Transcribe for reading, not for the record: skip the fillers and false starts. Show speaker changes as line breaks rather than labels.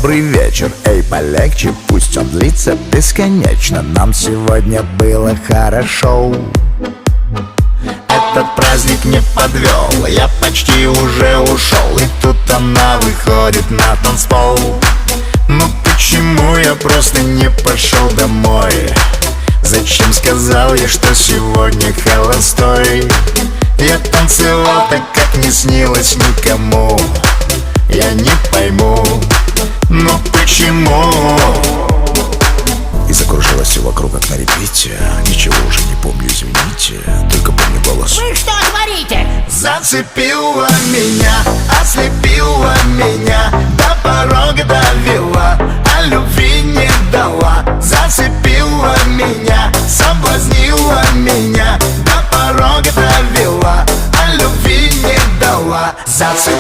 Добрый вечер, эй, полегче, пусть он длится бесконечно. Нам сегодня было хорошо. Этот праздник не подвел, я почти уже ушел. И тут она выходит на танцпол. Ну почему я просто не пошел домой? Зачем сказал я, что сегодня холостой? Я танцевал так, как не снилось никому. Я не пойму, ну почему? И закружилось все вокруг, как на репите. Ничего уже не помню, извините, только помню голос.
Вы что творите?
Зацепила меня, ослепила меня, до порога довела, а любви не дала. Зацепила меня, соблазнила меня, до порога довела, а любви не дала. Зацепила